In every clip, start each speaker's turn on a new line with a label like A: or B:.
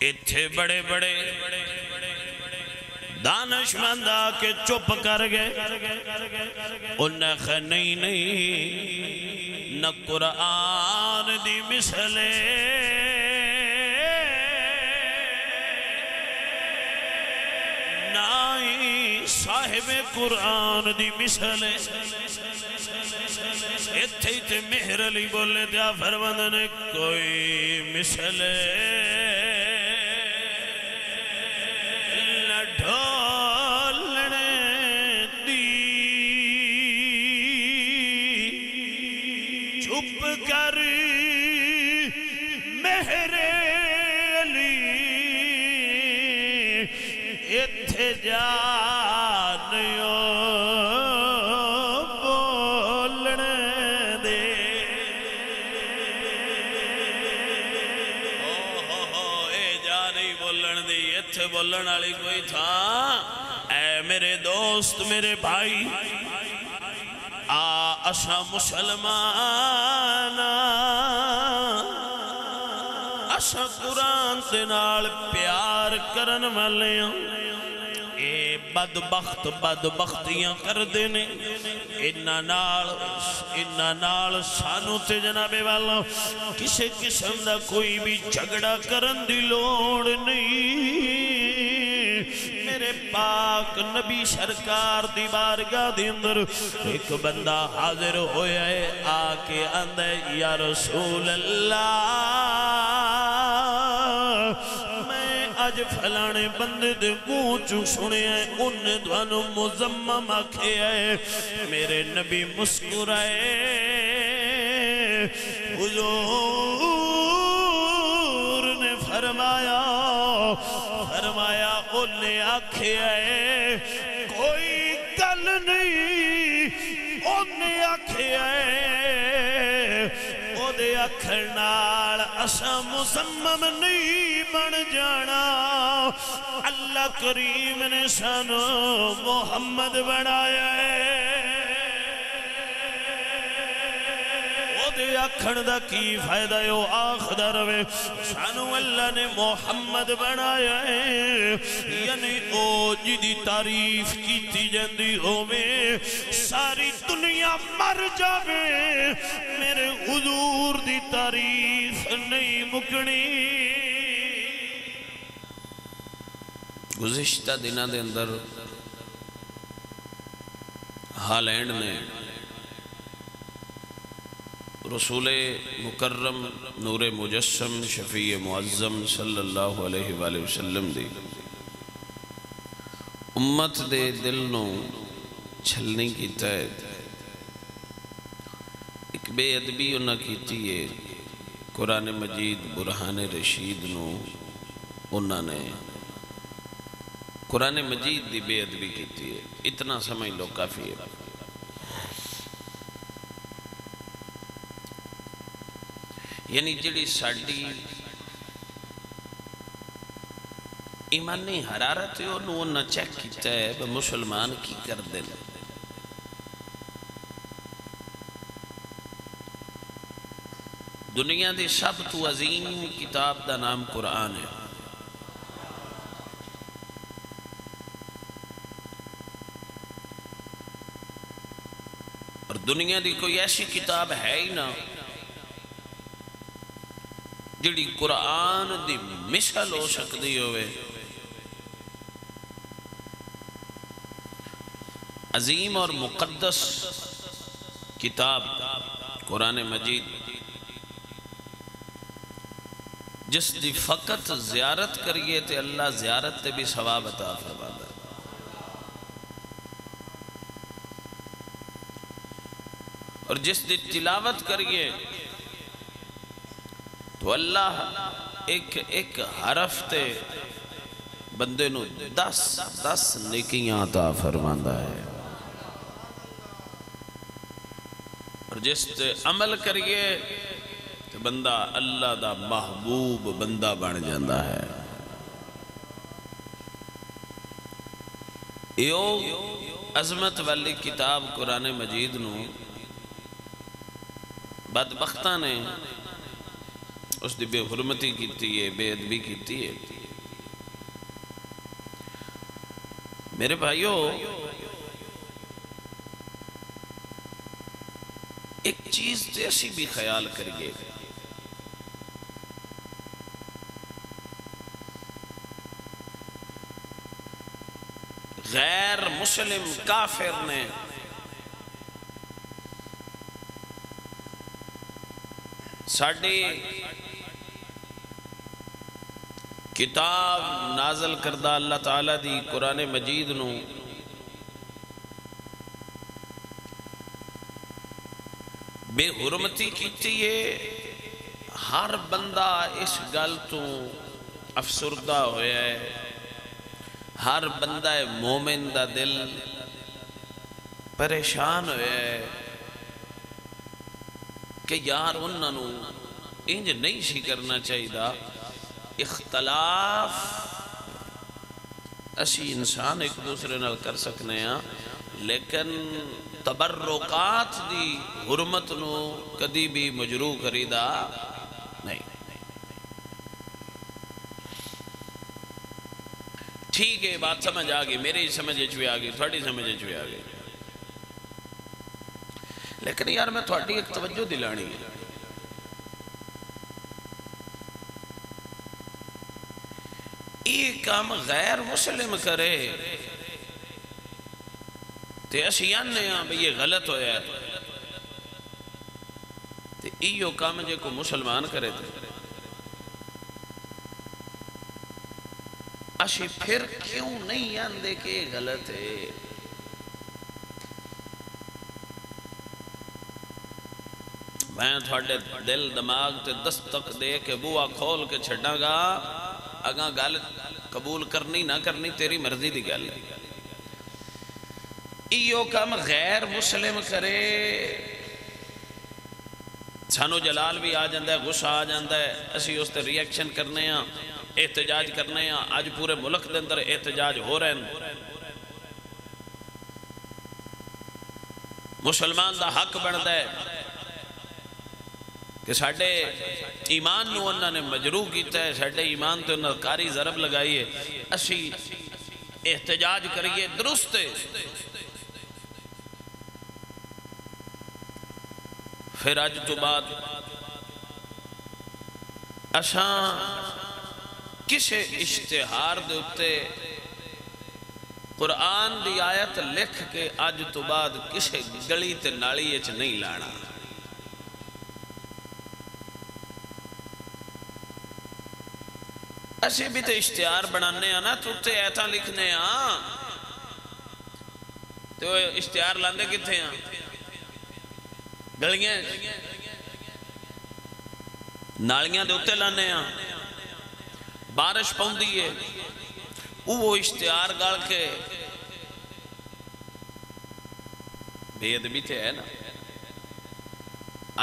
A: اتھے بڑے بڑے دانشمند آ کے چپ کر گئے انہیں کہا نہیں نہیں نہ قرآن دی مثلے نہ ہی صاحب قرآن دی مثلے اتھے تے مہر علی بولے دیا فرمند نے کوئی مثلے بولن والی کوئی تھا اے میرے دوست میرے بھائی اسا مسلمان اسا قرآن تے نال پیار کرن والے اے بدبختیاں کر دینے انہاں نال سانو تے جناب والا کسے قسم دا کوئی بھی جھگڑا کرن دی لوڑ نہیں میرے پاک نبی سرکار دی بارگاہ دی اندر ایک بندہ حاضر ہویا ہے آکے اندے یا رسول اللہ میں آج فلانے بندے دے منہ چوں سنے ہیں انہیں دوانوں مزمم آکھے ہے میرے نبی مسکرائے حضور نے فرمایا انہیں آکھے ہے کوئی گل نہیں انہیں آکھے ہے او دے اکھنال اسا مزمم نہیں بن جانا اللہ کریم نے سانو محمد بنایا ہے اکھن دا کی فائدہ ہے وہ آخدہ روے سانو اللہ نے محمد بنایا ہے یعنی او جدی تعریف کیتی جندی ہوئے ساری دنیا مر جاوے میرے حضور دی تعریف نہیں مکنی گزشتہ دنہ دے اندر ہالینڈ نے رسول مکرم نور مجسم شفیع معظم صلی اللہ علیہ وآلہ وسلم دی امت دے دل نو چھلنی کی تحت ایک بے ادبی انہا کیتی ہے قرآن مجید برہان رشید نو انہا نے قرآن مجید دی بے ادبی کیتی ہے اتنا سمجھ لو کافی ہے یعنی جڑی ساڑی ایمانی حرارت ہے انہوں چیک کیتا ہے کہ مسلمان کی کر دینا دنیا دی سب تو عظیم کتاب دا نام قرآن ہے اور دنیا دی کوئی ایسی کتاب ہے ہی نہ جڑی قرآن دی مثل ہو سکتی ہوئے عظیم اور مقدس کتاب قرآن مجید جس دی فقط زیارت کریے تے اللہ زیارت تے بھی ثواب عطا فرماتا ہے اور جس دی تلاوت کریے تو اللہ ایک حرف تے بندے نو 10 نیکیاں عطا فرماندا ہے اور جس تے عمل کریے تو بندہ اللہ دا محبوب بندہ بن جاندہ ہے ایو عظمت والی کتاب قرآن مجید نو بدبختہ نے اس دی بے حرمتی کیتی ہے، بے ادبی کیتی ہے۔ میرے بھائیو، ایک چیز تے اسی بھی خیال کریے، غیر مسلم کافر نے ساڑی کتاب نازل کردہ اللہ تعالیٰ دی قرآن مجید نو بے حرمتی کیتی ہے۔ ہر بندہ اس گل تو افسردہ ہویا ہے، ہر بندہ مومن دا دل پریشان ہویا ہے کہ یار انہاں نو انج نہیں سی کرنا چاہیے۔ اختلاف اسی انسان ایک دوسرے نال کر سکنے ہیں، لیکن تبرکات دی حرمت نو کدی بھی مجروح کریدا نہیں۔ ٹھیک ہے، بات سمجھ آگئی، میری سمجھ بھی آگئی، تھوڑی سمجھ بھی آگئی، لیکن یار میں تھوڑی ایک توجہ دلانی ہے۔ یہ کام غیر مسلم کرے تے اسی آنے ہاں بھی یہ غلط ہویا ہے، تے ایو کام جے کو مسلمان کرے تے اسی پھر کیوں نہیں آندے کہ یہ غلط ہے؟ میں تھوڑے دل دماغ تے دستک دے کے بوا کھول کے چھڑا گا، اگاں گل قبول کرنی نہ کرنی تیری مرضی دی گل ہے۔ ایو کم غیر مسلم کرے سانو جلال بھی آ جاندہ ہے، غصہ آ جاندہ ہے، اسی اس تے ری ایکشن کرنے ہیں، احتجاج کرنے ہیں۔ آج پورے ملک دے اندر احتجاج ہو رہے ہیں، مسلمان دا حق بنتا ہے کہ ساڑھے ایمان نو انہوں نے مجروح کیتا ہے، ساڑھے ایمان تے انہوں نے کاری ضرب لگائی ہے، اسی احتجاج کریے، درست ہے۔ پھر آج تو بعد اساں کسے اشتہار دے اتے قرآن دی آیت لکھ کے آج تو بعد کسے گلی تے نالی اچھ نہیں لانا۔ ایسے بھی تے اشتہار بنانے ہیں نا، تو تے ایتا لکھنے ہیں، تو اشتہار لاندے کتے ہیں؟ گلیاں نالیاں دے اتے لانے ہیں، بارش پاؤں دیئے وہ اشتہار گال کے بے ادبی تے ہے نا۔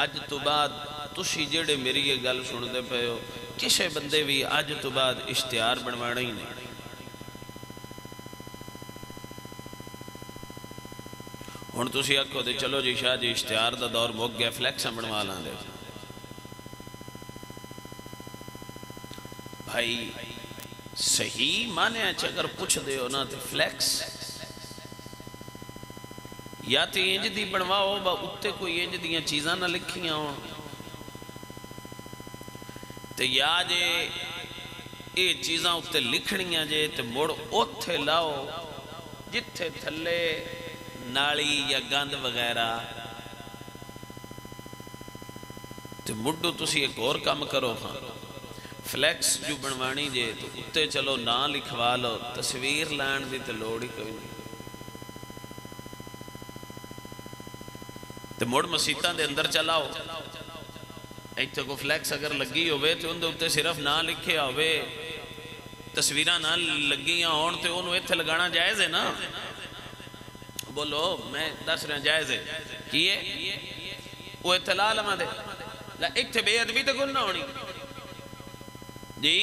A: آج تو بعد تسی جڑے میری یہ گل سن دے پہ ہو، کسے بندے بھی آج تو بعد اشتہار بنوانا ہی نہیں۔ ہن تسی آکھو دے چلو جی شاہ جی اشتہار دا دور مک گیا، فلیکس بنوا لیں دے۔ بھائی صحیح مانے اچھا اگر پوچھ دے ہو نا تے فلیکس یا تے انج دی بنواؤ با اتے کوئی انج دیاں چیزاں نہ لکھیاں ہو، تے یا جے اے چیزاں اتے لکھنیاں جے تے مڑ اوتھے لاؤ جتھے تھلے نالی یا گند وغیرہ، تے مڈو تسی ایک اور کام کرو، ہاں فلیکس جو بنوانی جے تو اتے چلو نا لکھوا لو، تصویر لان دی تے لوڑی کوئی نہیں۔ تے مڑ مسیطان دے اندر چلاؤ، ایتھے کو فلیکس اگر لگی ہوئے تو ان دے اتے صرف نہ لکھے ہوئے، تصویرہ نہ لگیاں ہون تے انہوں ایتھے لگانا جائز ہے نا؟ بولو میں دس رہا جائز ہے کیے وہ اطلاع لما دے لا ایتھے بے ادبی تے گل نہ ہونی جی۔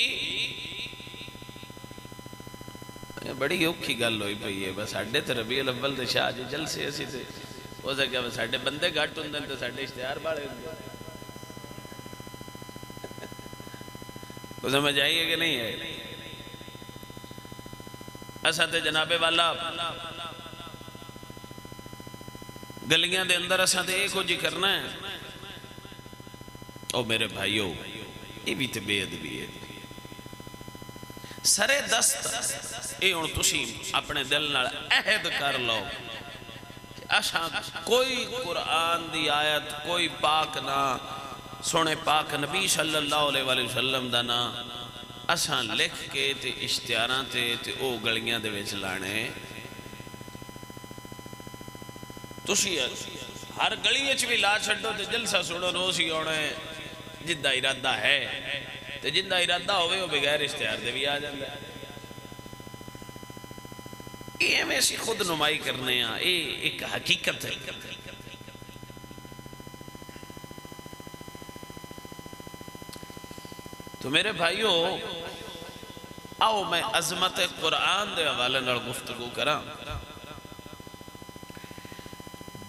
A: بڑی اوکھی گل ہوئی پئی ہے، بس ہڈے تے ربیع الاول تے شاہ جی جلسے اسی تے ہو سکیا ساڈے بندے گھٹ ہوندے تے ساڈے اشتہار باڑے ہوندے۔ کو سمجھ آئیے کہ نہیں ہے؟ ایسا تے جناب والا گلیاں دے اندر ایسا تے ایک ہو جی کرنا ہے۔ او میرے بھائیو، یہ بھی تے بے ادبی ہے، سرے دست اے ہن تسی اپنے دل نال عہد کر لو کہ اساں کوئی قرآن دی آیت، کوئی پاک نہ سونے پاک نبی صلی اللہ علیہ وآلہ وسلم دا نا اساں لکھ کے تے اشتہاراں تے او گلیاں دے وچ لانے۔ تسی ہر گلی وچ بھی لا چھڈو تے جلسہ سنو روز ہی ہونا ہے، جدہ ارادہ ہے تے جدہ ارادہ ہوئے وہ بغیر اشتہار دے بھی آ جاندہ ہے۔ یہ ہمیں ایسی خود نمائی کرنے ہیں، یہ ایک حقیقت ہے۔ تو میرے بھائیو، آؤ میں عظمت قرآن دے حوالے نال گفتگو کراں۔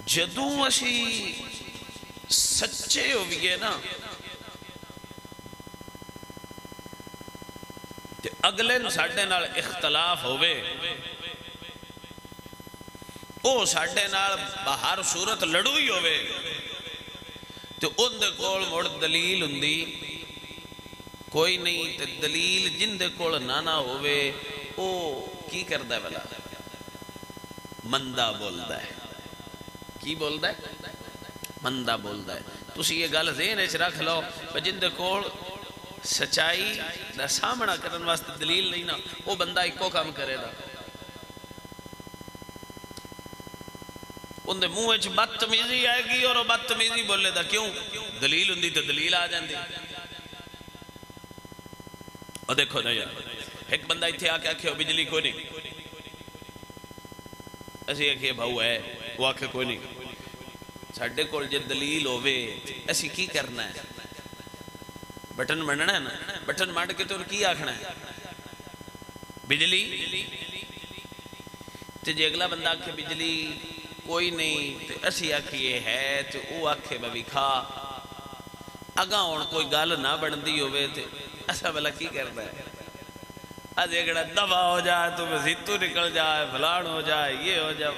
A: جدوں اسی سچے ہوئیے نا تے اگلے ساڈے نال اختلاف ہوئے، او ساڈے نال باہر صورت لڑو ہی ہوئے تے ان دے کول مڑ دلیل ہوندی کوئی نہیں، تے دلیل جن دے کول نانا ہوئے او کی کردہ ہے بلا؟ مندہ بولدہ ہے۔ کی بولدہ ہے؟ مندہ بولدہ ہے۔ تسی یہ گل ذہن وچ رکھ لو، جن دے کول سچائی دا سامنا کرن واسطے دلیل نہیں نا، وہ بندہ ایکو کام کرے دا، ان دے منہ وچ بدتمیزی آئے گی اور وہ بدتمیزی بولے دا۔ کیوں؟ دلیل ہوندی تو دلیل آ جاندی۔ اور دیکھو نا یار، ایک بندہ اتھے آ کے آکھے بجلی کوئی نہیں، ایسی آکھے بھاؤ ہے، وہ آکھے کوئی نہیں، ساڑھے کول جے دلیل ہوئے ایسی کی کرنا ہے؟ بٹن مننا ہے نا، بٹن مانڈ کے تو کی آکھنا ہے؟ بجلی۔ تے جے اگلا بندہ آکھے بجلی کوئی نہیں تے اسی آکھیے ہے تے او آکھے بھائی کھا، اگاں ہون کوئی گل نہ بندی ہوئے تے ایسا بلا کی کرنا ہے؟ آج اگڑا دفع ہو جائے تو زیتو نکل جائے، فلان ہو جائے، یہ ہو جائے،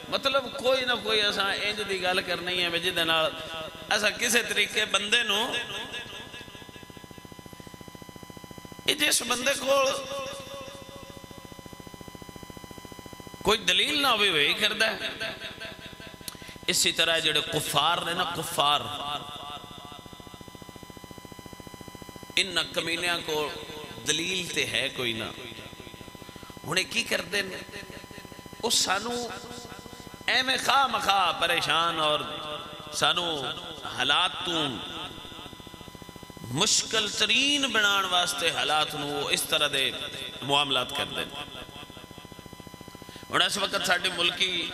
A: مطلب کوئی نہ کوئی ایسا انج دی گل کرنی ہے جے نال ایسا کسے طریقے بندے نو جس بندے کو کوئی دلیل نہ ہوئی وہی کردہ ہے۔ اسی طرح جڑے کفار نے نا، کفار ان کمینیاں کو دلیل تے ہے کوئی نہ، انہیں کی کردے نے؟ اس سانو ایم خواہ مخواہ پریشان اور سانو حالات تو مشکل ترین بنان واسطے حالات نو اس طرح دے معاملات کر دیں۔ اور اس وقت ساڑھے ملکی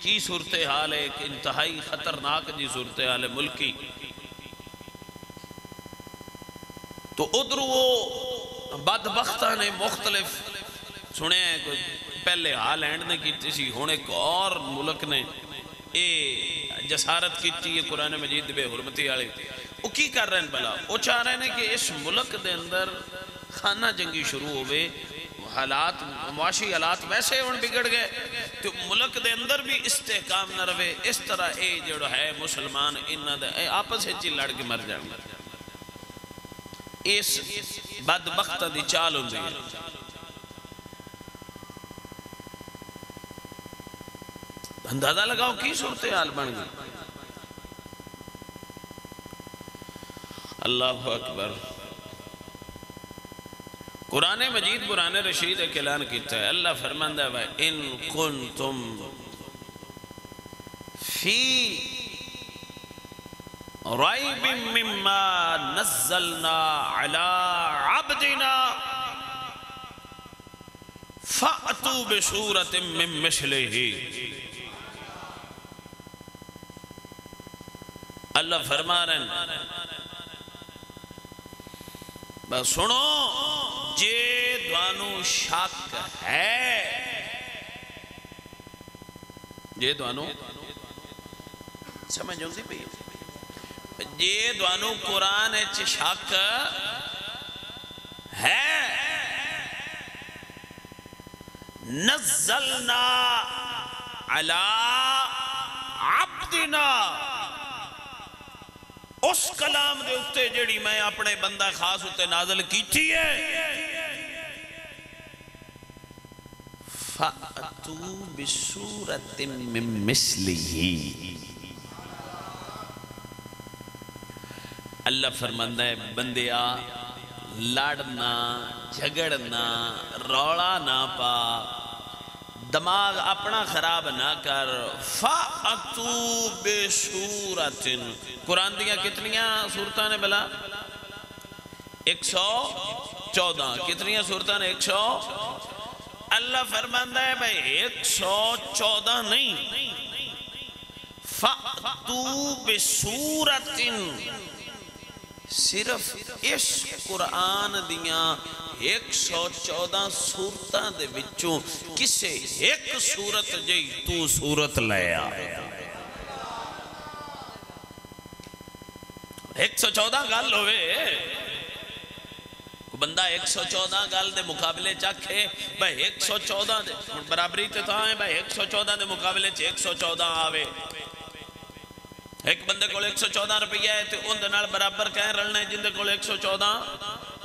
A: کی صورتحال ہے، ایک انتہائی خطرناک جی صورتحال ہے ملکی۔ تو ادھر وہ بدبختہ نے مختلف سنے ہیں، کوئی پہلے ہالینڈ نے کی تیسی، ہون ایک اور ملک نے جسارت کی تھی، یہ قرآن مجید بے حرمتی آلے، وہ کی کر رہے ہیں بلا؟ وہ چاہ رہے ہیں کہ اس ملک دے اندر خانہ جنگی شروع ہوئے، حالات معاشی حالات ویسے ان بگڑ گئے تو ملک دے اندر بھی استحکام نہ روے، اس طرح اے جو ہے مسلمان انہاں دے آپس ہی لڑ کے مر جائیں گے۔ اس بدبختہ دی چال ہوندی ہے۔ اندازہ لگاؤ کی صورتحال بن گئی۔ اللہ اکبر۔ قرآن مجید قرآن رشید ایک اعلان کیتا ہے، اللہ فرماندہ ہے ان کنتم فی ریب مما نزلنا علی عبدنا فأتوا بسورة من مثلہ۔ اللہ فرما رہے ہیں بس سنو، جے دوانو شک ہے، جے دوانو سمجھ ہوندی پئی، جے دوانو قرآن اچ شک ہے نزلنا علی عبدنا، اس کلام دے اتے جڑی میں اپنے بندہ خاص اتے نازل کیتی ہے، فَأْتُوا بِسُورَةٍ مِّن مِثْلِهِ۔ اللہ فرماندہ ہے بندیا لڑنا جھگڑنا رولا نہ پا، دماغ اپنا خراب نہ کر، فَأْتُوا بِسُورَةٍ۔ قرآن دیا کتنیاں سورتاں نے بلا؟ 114۔ کتنیاں سورتاں نے؟ 100۔ اللہ فرماندہ ہے بھئی 114 نہیں، فَأْتُوا بِسُورَةٍ، صرف اس قرآن دیاں 114 سورتاں دے وچوں کسے ایک سورت جئی تو سورت لے آ۔ 114 گل ہوئے، بندہ 114 گل دے مقابلے چاکھے بھائی 114 دے برابری تے تھا ہے بھائی 114 دے مقابلے 114 آوے، ایک بندے کو 114 روپیہ ہے تو ان دنال برابر کہیں رلنے جن دے کو 114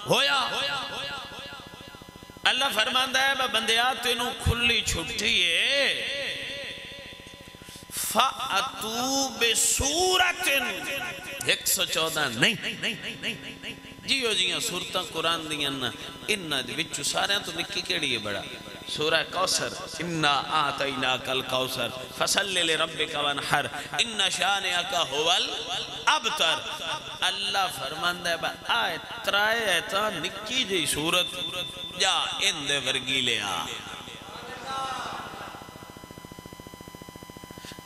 A: ہویا۔ اللہ فرماندہ ہے بندیا تینوں کھلی چھٹی ہے، فَأْتُوا بِسُورَةٍ 114 نہیں جیو جیاں سورتاں قرآن دیاں انہا دی وچو سارے تو نکی کیڑی ہے بڑا؟ سورہ کوثر، اِنَّا آتَيْنَاكَ الْكَوْثَرَ فَصَلِّ لِرَبِّكَ وَانْحَرْ اِنَّ شَانِئَكَ هُوَ الْأَبْتَرُ۔ اللہ فرماندہ ہے آئے ترائے ایتا نکی جی سورت جا اندے ورگی لے آ۔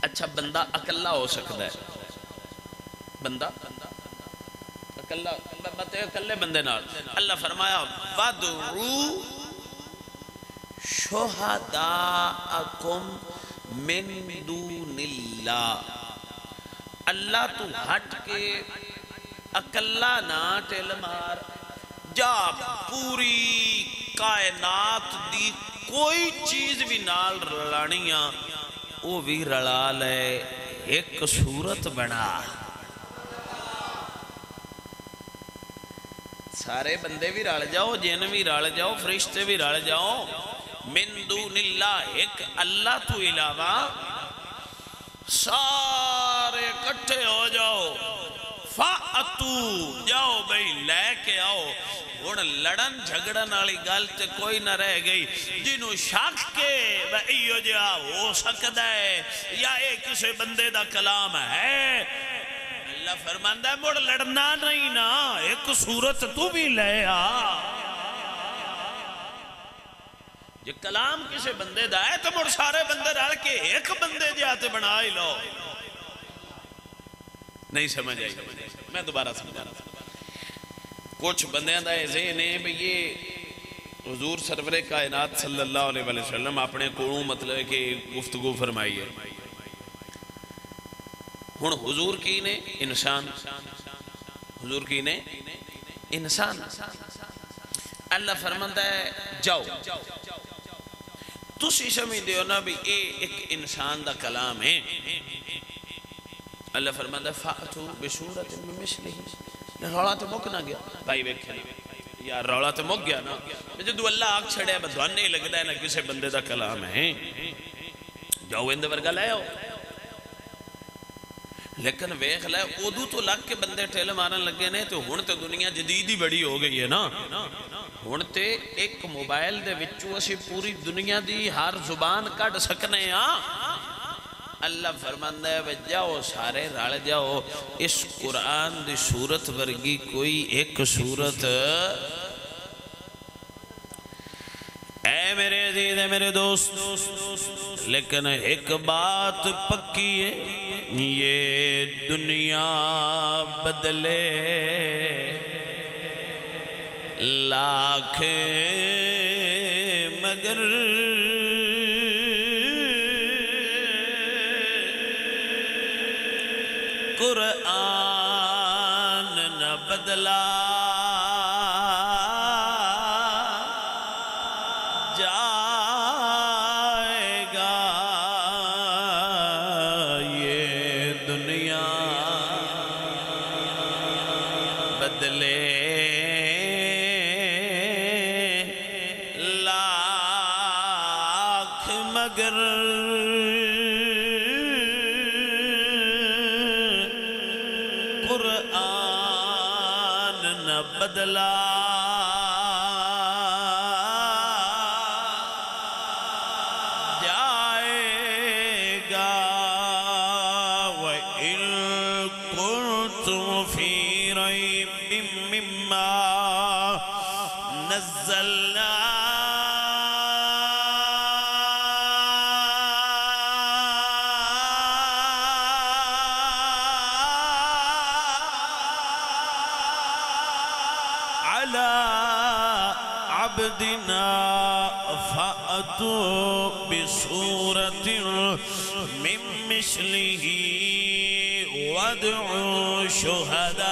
A: اچھا بندہ اکلہ ہو سکتا ہے، بندہ اکلے بندے نال اللہ فرمایا وَادْعُوا شُهَدَاءَكُمْ مِن دُونِ اللَّهِ، اللہ تو ہٹ کے اکلہ نہ ٹیل مار، جا پوری کائنات دی کوئی چیز بھی نال رلانیاں وہ بھی رلا لے، ایک صورت بنا، سارے بندے بھی رل جاؤ، جن بھی رل جاؤ، فرشتے بھی رل جاؤ، من دون اللہ ایک اللہ تو علاوہ سارے کٹھے ہو جاؤ، فَأْتُوا جاؤ بھئی لے کے آؤ۔ ان لڑن جھگڑن والی گل تے کوئی نہ رہ گئی، جنہوں شک کے بھئیو جا ہو سکتا ہے یا ایک کسی بندے دا کلام ہے، اللہ فرماندہ ہے مڑ لڑنا نہیں نا، ایک صورت تو بھی لے آ۔ یہ کلام کسی بندے دا ہے تو مڑ سارے بندے رل کے ایک بندے جاتے بنا ہی لو۔ نہیں سمجھ آئی، میں دوبارہ سمجھا رہا تھا۔ کچھ بندیاں دا ذہن ہے کہ یہ حضور سرور کائنات صلی اللہ علیہ وسلم اپنے کو مطلب ہے کہ گفتگو فرمائی ہے، ہن حضور کی نے انسان، حضور کی نے انسان، اللہ فرماندہ ہے جاؤ تسی سمجھ دیو نا بھی اے ایک انسان دا کلام ہے، اللہ فرماندہ ہے فَأْتُوا بِسُورَةٍ مِّن مِثْلِهِ۔ رولا تو مک نہ گیا بھائی ویکھے یار، رولا تو مک گیا نا، جدو اللہ آگ چھڑے بدوان نہیں لگتا ہے نا کسی بندے دا کلام ہے، جاؤ اندے ورگا لے آؤ۔ لیکن ویکھ لے ادو تو لگ کے بندے ٹھیل مارن لگے نے، تو ہن تے دنیا جدید ہی بڑی ہو گئی ہے نا، ہن تے ایک موبائل دے وچوں اسی پوری دنیا دی ہر زبان کڈ سکنے ہاں۔ اللہ فرماندہ ہے جاؤ سارے رل جاؤ، اس قرآن دی صورت ورگی کوئی ایک صورت، اے میرے عزیز ہے میرے دوست، لیکن ایک بات پکی ہے، یہ دنیا بدلے لاکھ مگر قرآن نہ بدلا، جائے گا یہ دنیا بدلے لاکھ مگر قرآن نہ بدلا جائے گا وَإِن كُنتُمْ فِي رَيْبٍ مِّمَّا نَزَّلْنَا عبدنا فأتوا بسورة من مثله وادعوا شهداءكم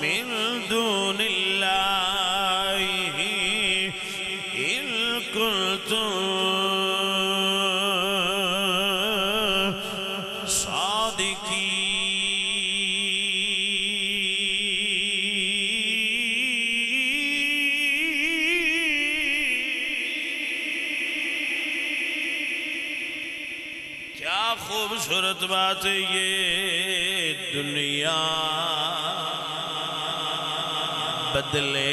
A: من دون الله إن كنتم صادقين خوبصورت بات یہ دنیا بدلے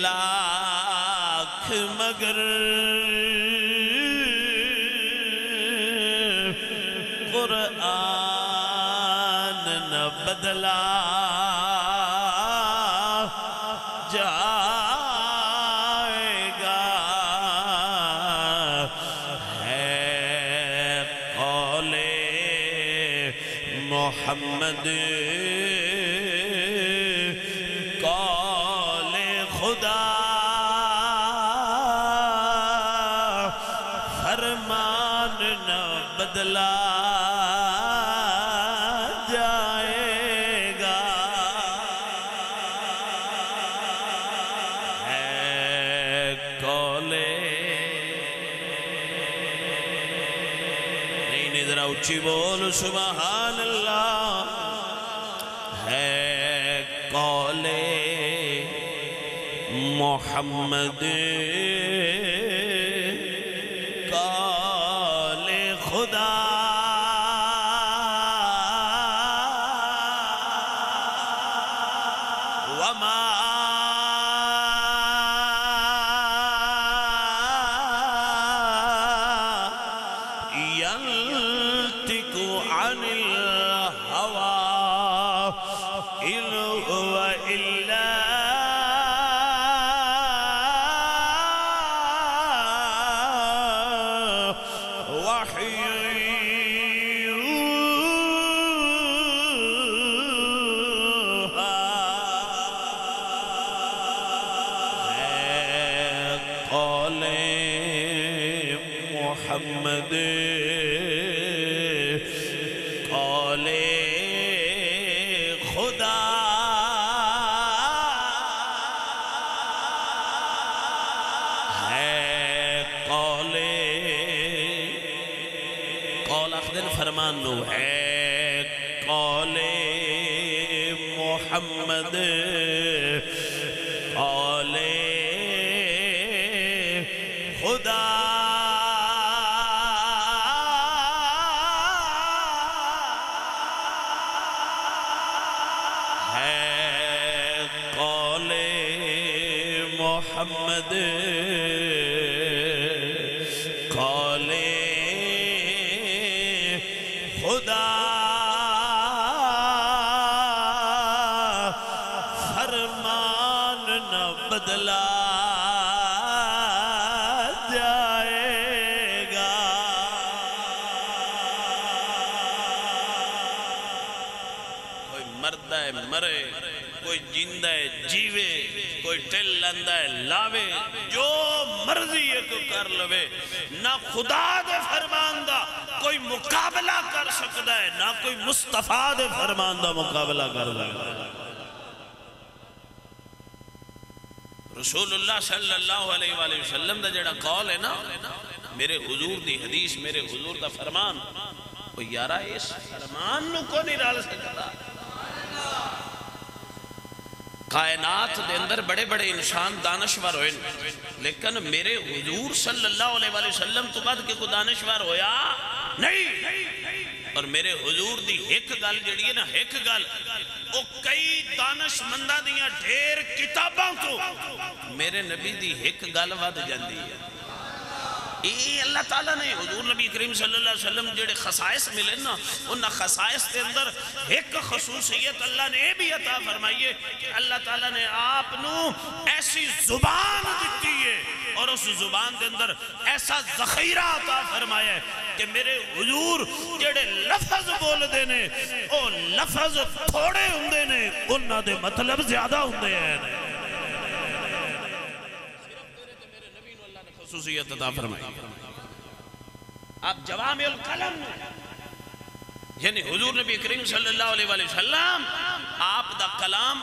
A: لاکھ مگر قرآن نہ بدلا جائے گا محمد قول خدا فرمان نہ بدلا جائے گا ہے قول نہیں ذرا اچھی بول سبحان اللہ ہے قول محمد قول خدا وما ينطق عن الهوى إن هو إلا وحي يوحى قول محمد قول خدا ہے قول اخدر فرمان نو ہے قول محمد قول خدا قول محمد قول خدا فرمان نہ بدلا جائے گا کوئی مردہ ہے مرے کوئی جیندہ ہے جیوے کوئی ٹل لندہ ہے لاوے جو مرضی ایک کر لوے نہ خدا دے فرمان دا کوئی مقابلہ کر سکتا ہے نہ کوئی مصطفیٰ دے فرمان دا مقابلہ کر سکتا ہے رسول اللہ صلی اللہ علیہ وآلہ وسلم دا جڑا قول ہے نا، میرے حضور دی حدیث، میرے حضور دا فرمان، وہ یارا اس فرمان نو کو نہیں رال سکتا۔ کائنات دے اندر بڑے بڑے انسان دانشور ہوئے، لیکن میرے حضور صلی اللہ علیہ وآلہ وسلم تو بعد کہ کوئی دانشور ہویا نہیں۔ اور میرے حضور دی ایک گل جڑی ہے نا، ایک گل وہ کئی دانش مندہ دیاں ڈھیر کتاباں تو میرے نبی دی ایک گل ود جاندی ہے۔ یہ اللہ تعالیٰ نے حضور نبی کریم صلی اللہ علیہ وسلم جڑے خصائص ملے نا، ان خصائص کے اندر ایک خصوصیت اللہ نے بھی عطا فرمائیے کہ اللہ تعالیٰ نے آپ نو ایسی زبان دیتی ہے اور اس زبان کے اندر ایسا ذخیرہ عطا فرمایا ہے کہ میرے حضور جڑے لفظ بول دینے او لفظ تھوڑے ہوندے نے، انہاں دے مطلب زیادہ ہوندے ہیں۔ خصوصیت عطا فرمائی آپ جوامع الکلم، یعنی حضور نبی کریم صلی اللہ علیہ وآلہ وسلم آپ دا کلام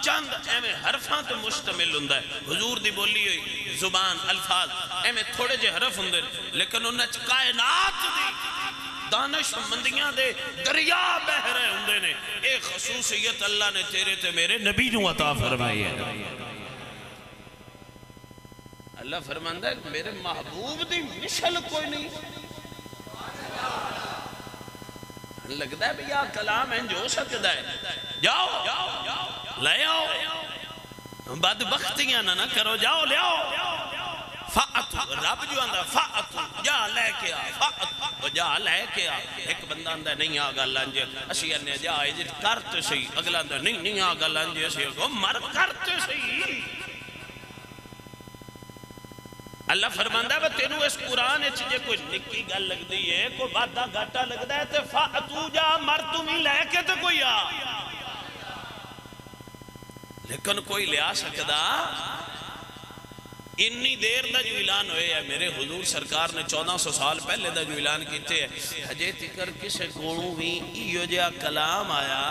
A: چند ایمیں حرفاں تو مشتمل ہوندہ ہے۔ حضور دی بولی ہوئی زبان الفاظ ایمیں تھوڑے جے حرف ہوندے، لیکن انہاں کائنات دی دانش مندیاں دے دریا بہ رہے ہوندے نے۔ ایک خصوصیت اللہ نے تیرے تے میرے نبی نو عطا فرمائی ہے۔ اللہ فرماندہ ہے میرے محبوب دی مثل کوئی نہیں۔ لگتا ہے بھئی کلام ہے جو سکتا ہے، جاؤ لے آؤ، بدبختیاں نہ کرو، جاؤ لے آؤ۔ فَأَتُو، رب جو اندہ فَأَتُو، جا لے کے آ، فَأَتُو، جا لے کے آ۔ ایک بندہ اندہ نہیں آگا لانجے، اسی انہیں جا عجت کرتے سی، اگلا اندہ نہیں آگا لانجے، اسی کو مر کرتے سی۔ اللہ فرماندہ ہے تینوں اس قرآن جے کوئی نکی گل لگ دی ہے، کوئی بادہ گھاٹا لگ دا ہے تے فَأَتُو جا مر تمہیں لے کے تے کوئی آ، لیکن کوئی لے آ سکدا۔ انی دیر دا جو اعلان ہوئے ہے میرے حضور سرکار نے 1400 سال پہلے دا جو اعلان کیتے ہیں، حجے تکر کسے کونوں بھی ایو جا کلام آیا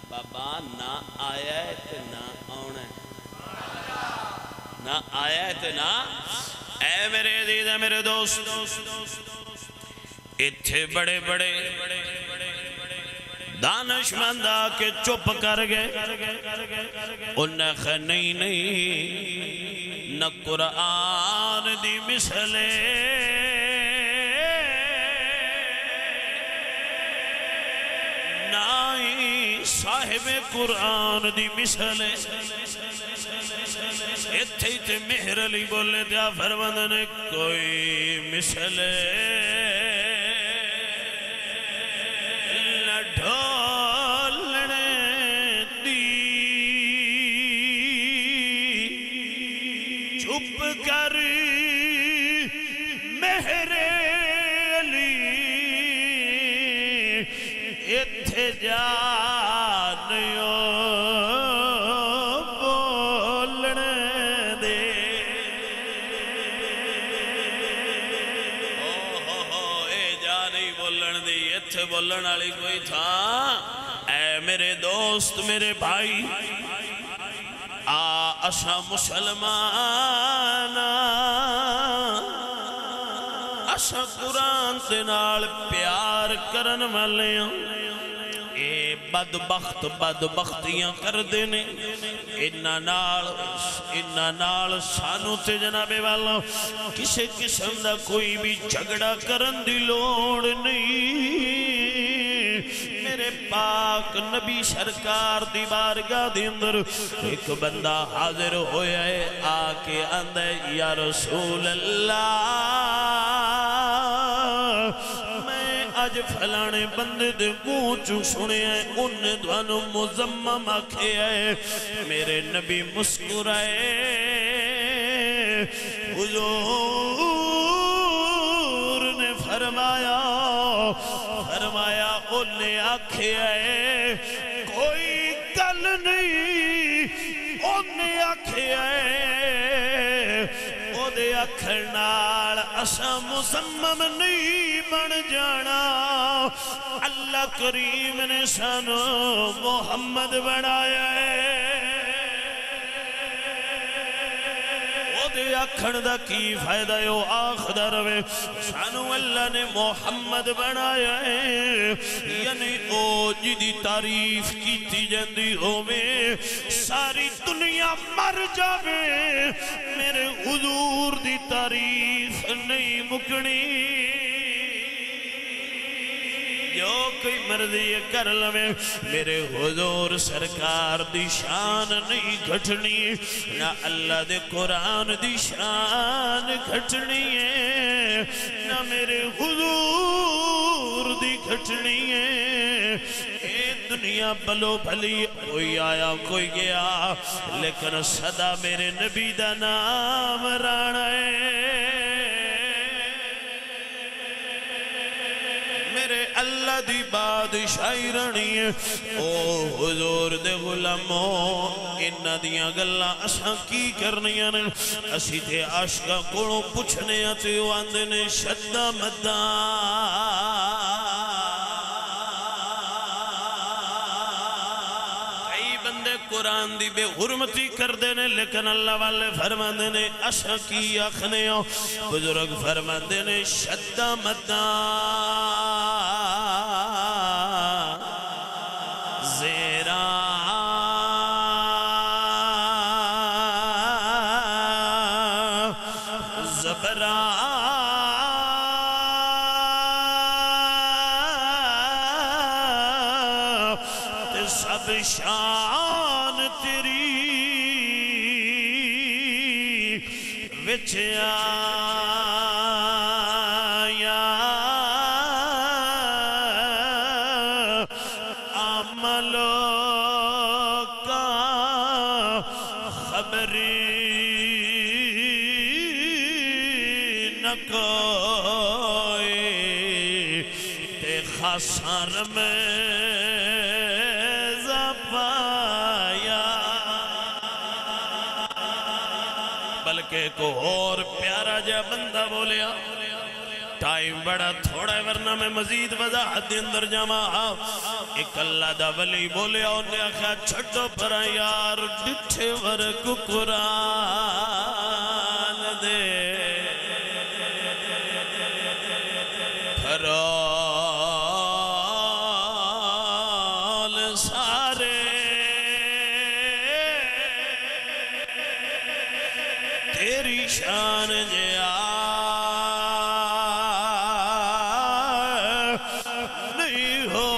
A: بابا نہ آیا ہے تے نہ آنا ہے، نہ آیا ہے تے نہ۔ اے میرے عزیز ہے میرے دوست، اتھے بڑے بڑے دانش مند آکے چپ کر گئے، انہیں نہیں نہ قرآن دی مثلے، نہ ہی صاحب قرآن دی مثلے۔ اتھے تے مہر علی بولے دیا فرمند نے کوئی مثلے نہ ڈھولنے دی، چھپ کر مہر علی اتھے جانیوں بولن والی کوئی تھا۔ اے میرے دوست میرے بھائی، اسا مسلمان، اسا قرآن تے نال پیار کرن والے ہاں۔ اے بدبختیاں کر دینے، انہاں نال سانو تے جناب والا کسے قسم دا کوئی بھی جھگڑا کرن دی لوڑ نہیں۔ میرے پاک نبی سرکار دی بارگاہ دی اندر ایک بندہ حاضر ہویا ہے، آکے اندے یا رسول اللہ آج پھلانے بندے دے منہ چوں سنے ہیں، انہیں دوانوں مزمم آکھے ہے۔ میرے نبی مسکرائے، حضور نے فرمایا انہیں آکھے ہے کوئی گل نہیں، انہیں آکھے ہے او دے اکھنال اسا مزمم نہیں بن جانا، اللہ کریم نے سانو محمد بنایا ہے۔ تے آکھن دا کی فائدہ ہے او آخدا رہے سانو اللہ نے محمد بنایا ہے یعنی او جدی تعریف کیتی جاندی ہووے ساری دنیا مر جاوے میرے حضور دی تعریف نہیں مکنی جو کوئی مرضی کر لوے میرے حضور سرکار دی شان نہیں گھٹنی نہ اللہ دے قرآن دی شان گھٹنی ہے نہ میرے حضور دی گھٹنی ہے اے دنیا بلو بھلی کوئی آیا کوئی گیا لیکن صدا میرے نبی دا نام رانا ہے اللہ دی بادشاہی رانی ہے او حضور دے غلاموں انہاں دیاں گلاں اساں کی کرنیاں نے اسی تے عاشقاں کولوں پوچھنے تے او آندے نے شدہ مداں قرآن دی بے حرمتی کر دینے لیکن اللہ والے فرماندے نے اشا کی آخنے ہو بزرگ فرماندے نے شدہ مدہ زیرہ زبرہ سب شان تیری وچ آیا عملوں کا خبری نہ کوئی تے خاصان میں بلکہ کو اور پیارا جا بندہ بولیا ٹائم بڑا تھوڑا ہے ورنہ میں مزید وضاحت دے اندر جاما ایک اللہ دا ولی بولیا انہیں آخیا چھٹو پرا یار ڈٹھے ورک قرآن دے پھرال سارے تیری شان جیا نہیں ہو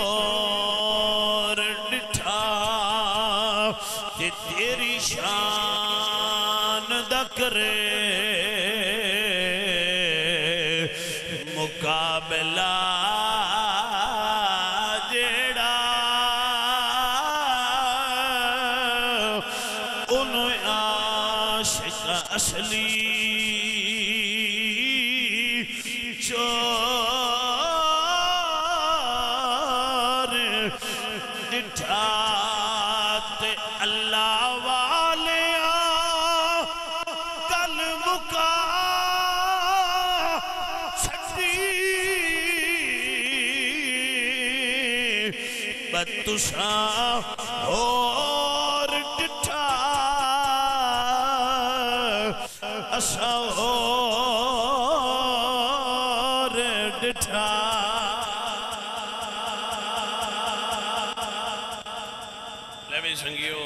A: ڈٹھا کہ تیری شان دا کرے مقابلہ جیڑا انہیں عاشق اصلی چور ڈٹھات اللہ والیا کل مکا چھٹی بتشا اور ڈٹھا اسا اور ڈٹھا لے بھی سنگیو